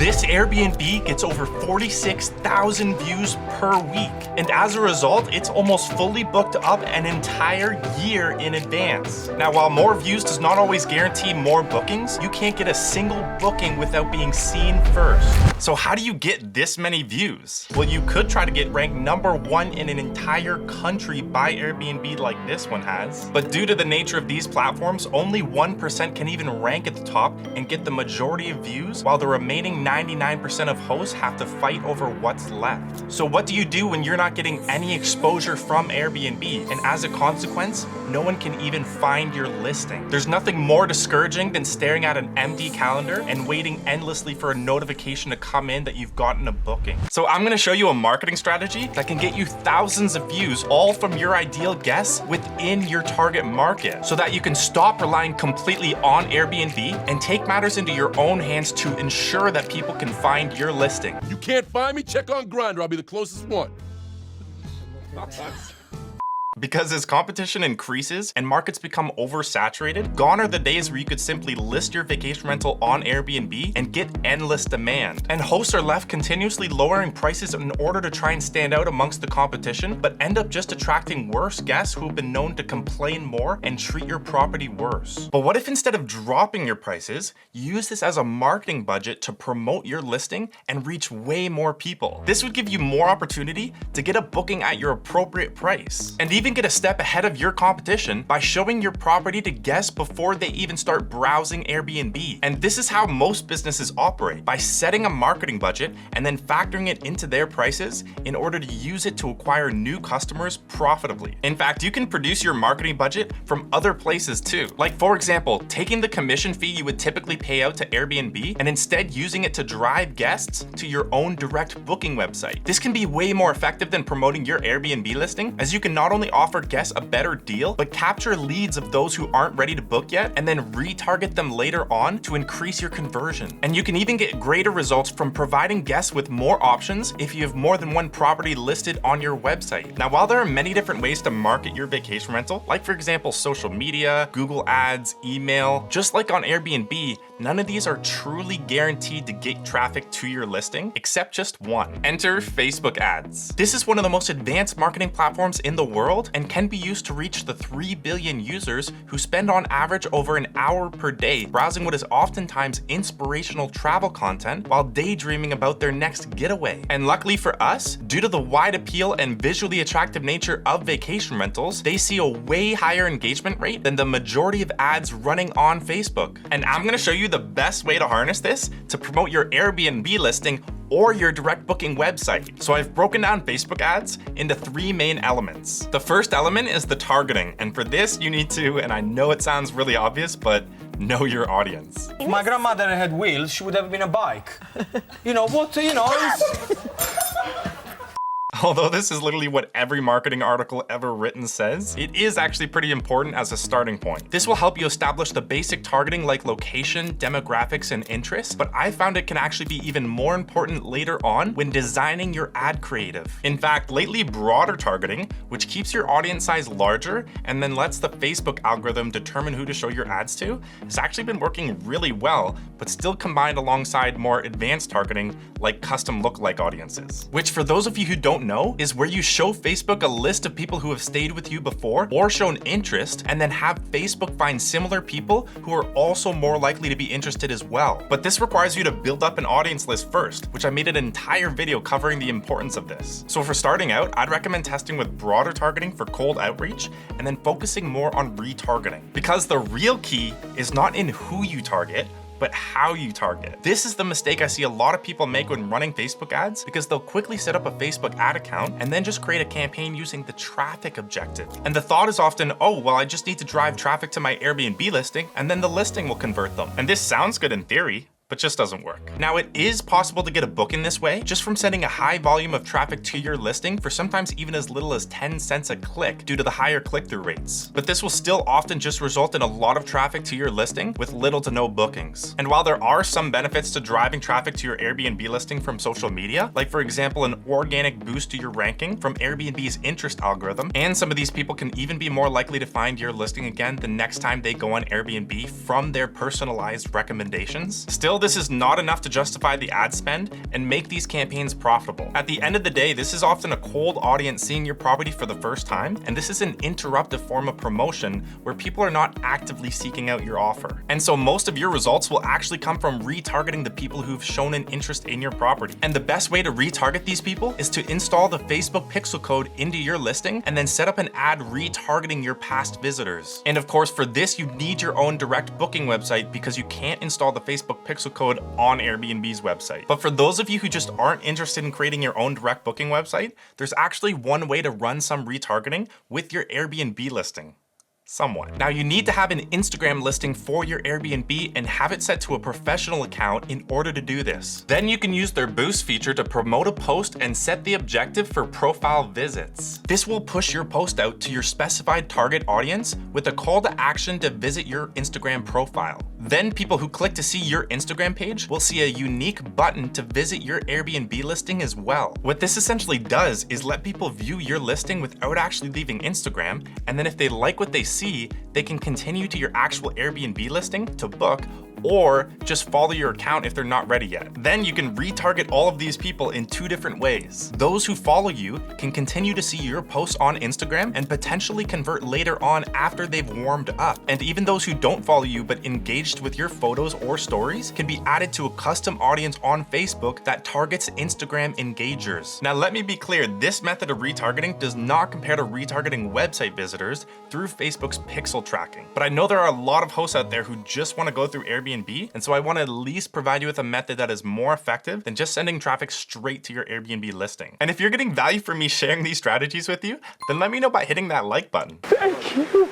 This Airbnb gets over 46,000 views per week. And as a result, it's almost fully booked up an entire year in advance. Now, while more views does not always guarantee more bookings, you can't get a single booking without being seen first. So how do you get this many views? Well, you could try to get ranked #1 in an entire country by Airbnb like this one has. But due to the nature of these platforms, only 1% can even rank at the top and get the majority of views, while the remaining 99% of hosts have to fight over what's left. So what do you do when you're not getting any exposure from Airbnb? And as a consequence, no one can even find your listing. There's nothing more discouraging than staring at an empty calendar and waiting endlessly for a notification to come in that you've gotten a booking. So I'm gonna show you a marketing strategy that can get you thousands of views, all from your ideal guests within your target market, so that you can stop relying completely on Airbnb and take matters into your own hands to ensure that people can find your listing. You can't find me? Check on Grindr. I'll be the closest one. Because as competition increases and markets become oversaturated, gone are the days where you could simply list your vacation rental on Airbnb and get endless demand. And hosts are left continuously lowering prices in order to try and stand out amongst the competition, but end up just attracting worse guests who have been known to complain more and treat your property worse. But what if instead of dropping your prices, you use this as a marketing budget to promote your listing and reach way more people? This would give you more opportunity to get a booking at your appropriate price, and even get a step ahead of your competition by showing your property to guests before they even start browsing Airbnb. And this is how most businesses operate, by setting a marketing budget and then factoring it into their prices in order to use it to acquire new customers profitably. In fact, you can produce your marketing budget from other places too. Like, for example, taking the commission fee you would typically pay out to Airbnb and instead using it to drive guests to your own direct booking website. This can be way more effective than promoting your Airbnb listing, as you can not only offer guests a better deal, but capture leads of those who aren't ready to book yet and then retarget them later on to increase your conversion. And you can even get greater results from providing guests with more options if you have more than one property listed on your website. Now, while there are many different ways to market your vacation rental, like for example, social media, Google Ads, email, just like on Airbnb, none of these are truly guaranteed to get traffic to your listing, except just one. Enter Facebook ads. This is one of the most advanced marketing platforms in the world and can be used to reach the 3 billion users who spend on average over an hour per day browsing what is oftentimes inspirational travel content while daydreaming about their next getaway. And luckily for us, due to the wide appeal and visually attractive nature of vacation rentals, they see a way higher engagement rate than the majority of ads running on Facebook. And I'm gonna show you the best way to harness this to promote your Airbnb listing or your direct booking website. So I've broken down Facebook ads into 3 main elements. The first element is the targeting, and for this you need to, and I know it sounds really obvious, but know your audience. If my grandmother had wheels, she would have been a bike. Although this is literally what every marketing article ever written says, it is actually pretty important as a starting point. This will help you establish the basic targeting like location, demographics, and interests, but I found it can actually be even more important later on when designing your ad creative. In fact, lately broader targeting, which keeps your audience size larger and then lets the Facebook algorithm determine who to show your ads to, has actually been working really well, but still combined alongside more advanced targeting like custom lookalike audiences. Which, for those of you who don't know, is where you show Facebook a list of people who have stayed with you before or shown interest, and then have Facebook find similar people who are also more likely to be interested as well. But this requires you to build up an audience list first, which I made an entire video covering the importance of this. So for starting out, I'd recommend testing with broader targeting for cold outreach and then focusing more on retargeting. Because the real key is not in who you target, but how you target. This is the mistake I see a lot of people make when running Facebook ads, because they'll quickly set up a Facebook ad account and then just create a campaign using the traffic objective. And the thought is often, oh, well, I just need to drive traffic to my Airbnb listing and then the listing will convert them. And this sounds good in theory, but just doesn't work. Now, it is possible to get a booking this way just from sending a high volume of traffic to your listing for sometimes even as little as 10 cents a click due to the higher click-through rates. But this will still often just result in a lot of traffic to your listing with little to no bookings. And while there are some benefits to driving traffic to your Airbnb listing from social media, like for example, an organic boost to your ranking from Airbnb's interest algorithm, and some of these people can even be more likely to find your listing again the next time they go on Airbnb from their personalized recommendations, still this is not enough to justify the ad spend and make these campaigns profitable. At the end of the day, this is often a cold audience seeing your property for the first time, and this is an interruptive form of promotion where people are not actively seeking out your offer. And so most of your results will actually come from retargeting the people who've shown an interest in your property. And the best way to retarget these people is to install the Facebook pixel code into your listing and then set up an ad retargeting your past visitors. And of course, for this, you need your own direct booking website because you can't install the Facebook pixel code on Airbnb's website. But for those of you who just aren't interested in creating your own direct booking website, there's actually one way to run some retargeting with your Airbnb listing. Somewhat. Now you need to have an Instagram listing for your Airbnb and have it set to a professional account in order to do this. Then you can use their boost feature to promote a post and set the objective for profile visits. This will push your post out to your specified target audience with a call to action to visit your Instagram profile. Then people who click to see your Instagram page will see a unique button to visit your Airbnb listing as well. What this essentially does is let people view your listing without actually leaving Instagram, and then if they like what they see, they can continue to your actual Airbnb listing to book, or just follow your account if they're not ready yet. Then you can retarget all of these people in two different ways. Those who follow you can continue to see your posts on Instagram and potentially convert later on after they've warmed up. And even those who don't follow you but engaged with your photos or stories can be added to a custom audience on Facebook that targets Instagram engagers. Now let me be clear, this method of retargeting does not compare to retargeting website visitors through Facebook's pixel tracking. But I know there are a lot of hosts out there who just want to go through Airbnb, and so I want to at least provide you with a method that is more effective than just sending traffic straight to your Airbnb listing. And if you're getting value from me sharing these strategies with you, then let me know by hitting that like button. Thank you.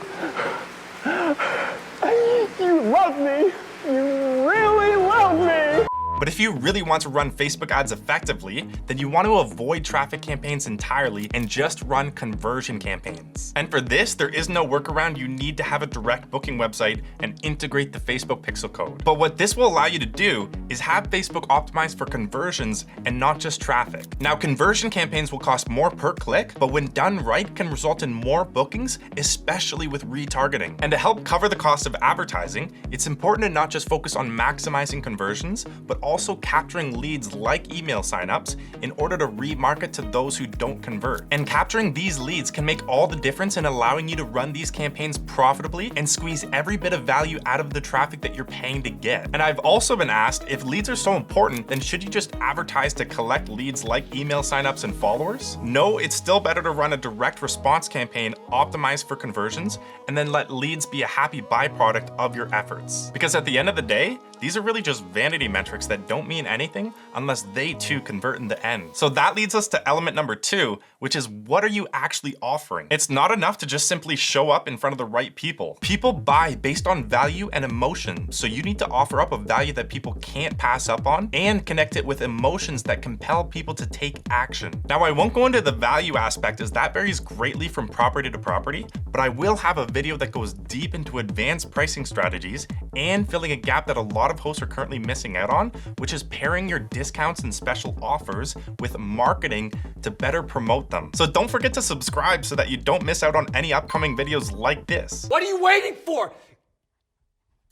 You love me. You really love me. But if you really want to run Facebook ads effectively, then you want to avoid traffic campaigns entirely and just run conversion campaigns. And for this, there is no workaround. You need to have a direct booking website and integrate the Facebook pixel code. But what this will allow you to do is have Facebook optimized for conversions and not just traffic. Now, conversion campaigns will cost more per click, but when done right, can result in more bookings, especially with retargeting. And to help cover the cost of advertising, it's important to not just focus on maximizing conversions, but also capturing leads like email signups in order to remarket to those who don't convert. And capturing these leads can make all the difference in allowing you to run these campaigns profitably and squeeze every bit of value out of the traffic that you're paying to get. And I've also been asked, if leads are so important, then should you just advertise to collect leads like email signups and followers? No, it's still better to run a direct response campaign optimized for conversions and then let leads be a happy byproduct of your efforts. Because at the end of the day, these are really just vanity metrics that don't mean anything unless they too convert in the end. So that leads us to element number 2, which is, what are you actually offering? It's not enough to just simply show up in front of the right people. People buy based on value and emotion, so you need to offer up a value that people can't pass up on and connect it with emotions that compel people to take action. Now, I won't go into the value aspect as that varies greatly from property to property, but I will have a video that goes deep into advanced pricing strategies and filling a gap that a lot of hosts are currently missing out on, which is pairing your discounts and special offers with marketing to better promote them. So don't forget to subscribe so that you don't miss out on any upcoming videos like this. What are you waiting for?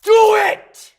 Do it!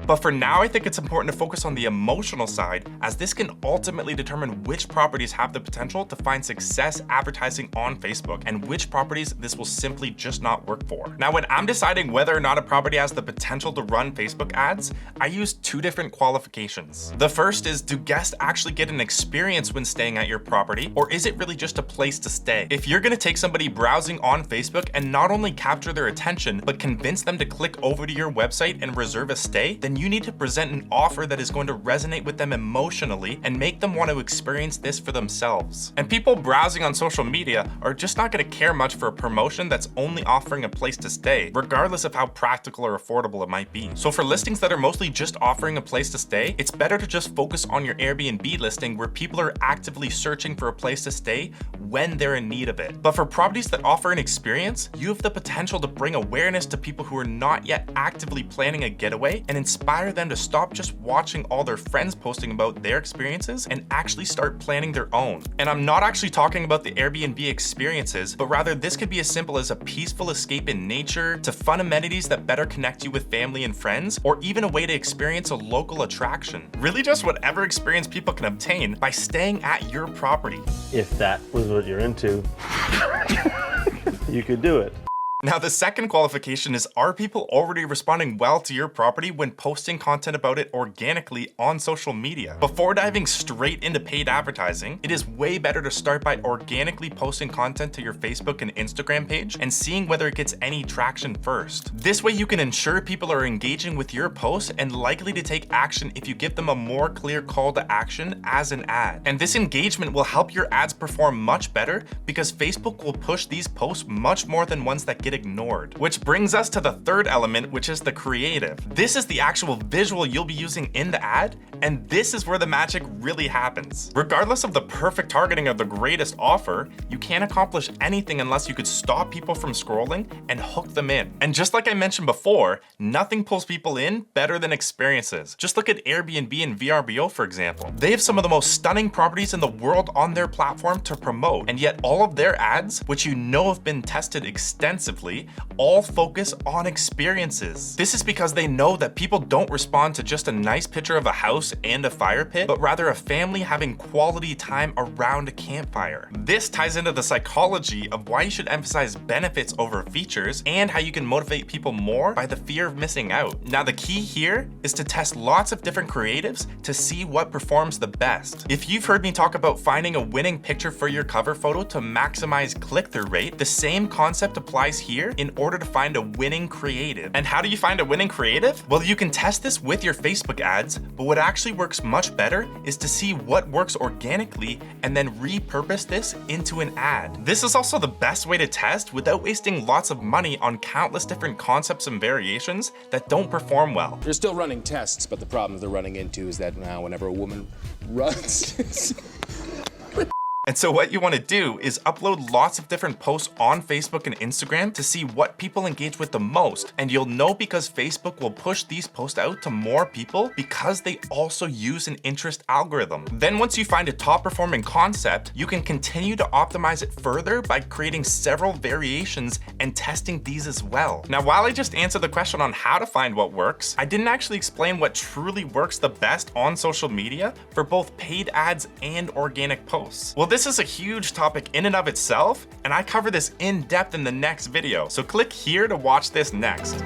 But for now, I think it's important to focus on the emotional side, as this can ultimately determine which properties have the potential to find success advertising on Facebook and which properties this will simply just not work for. Now, when I'm deciding whether or not a property has the potential to run Facebook ads, I use 2 different qualifications. The first is, do guests actually get an experience when staying at your property, or is it really just a place to stay? If you're gonna take somebody browsing on Facebook and not only capture their attention, but convince them to click over to your website and reserve a stay, then you need to present an offer that is going to resonate with them emotionally and make them want to experience this for themselves. And people browsing on social media are just not going to care much for a promotion that's only offering a place to stay, regardless of how practical or affordable it might be. So for listings that are mostly just offering a place to stay, it's better to just focus on your Airbnb listing where people are actively searching for a place to stay when they're in need of it. But for properties that offer an experience, you have the potential to bring awareness to people who are not yet actively planning a getaway and inspire inspire them to stop just watching all their friends posting about their experiences and actually start planning their own. And I'm not actually talking about the Airbnb experiences, but rather this could be as simple as a peaceful escape in nature, to fun amenities that better connect you with family and friends, or even a way to experience a local attraction. Really just whatever experience people can obtain by staying at your property. If that was what you're into, you could do it. Now, the second qualification is, are people already responding well to your property when posting content about it organically on social media? Before diving straight into paid advertising, it is way better to start by organically posting content to your Facebook and Instagram page and seeing whether it gets any traction first. This way you can ensure people are engaging with your posts and likely to take action if you give them a more clear call to action as an ad. And this engagement will help your ads perform much better because Facebook will push these posts much more than ones that get ignored. Which brings us to the third element, which is the creative. This is the actual visual you'll be using in the ad, and this is where the magic really happens. Regardless of the perfect targeting of the greatest offer, you can't accomplish anything unless you could stop people from scrolling and hook them in. And just like I mentioned before, nothing pulls people in better than experiences. Just look at Airbnb and VRBO, for example. They have some of the most stunning properties in the world on their platform to promote, and yet all of their ads, which you know have been tested extensively, all focus on experiences. This is because they know that people don't respond to just a nice picture of a house and a fire pit, but rather a family having quality time around a campfire. This ties into the psychology of why you should emphasize benefits over features and how you can motivate people more by the fear of missing out. Now, the key here is to test lots of different creatives to see what performs the best. If you've heard me talk about finding a winning picture for your cover photo to maximize click-through rate, the same concept applies here in order to find a winning creative. And how do you find a winning creative? Well, you can test this with your Facebook ads, but what actually works much better is to see what works organically and then repurpose this into an ad. This is also the best way to test without wasting lots of money on countless different concepts and variations that don't perform well. They're still running tests, but the problem they're running into is that now whenever a woman runs... And so what you want to do is upload lots of different posts on Facebook and Instagram to see what people engage with the most. And you'll know because Facebook will push these posts out to more people because they also use an interest algorithm. Then once you find a top performing concept, you can continue to optimize it further by creating several variations and testing these as well. Now, while I just answered the question on how to find what works, I didn't actually explain what truly works the best on social media for both paid ads and organic posts. Well, this is a huge topic in and of itself, and I cover this in depth in the next video, so click here to watch this next.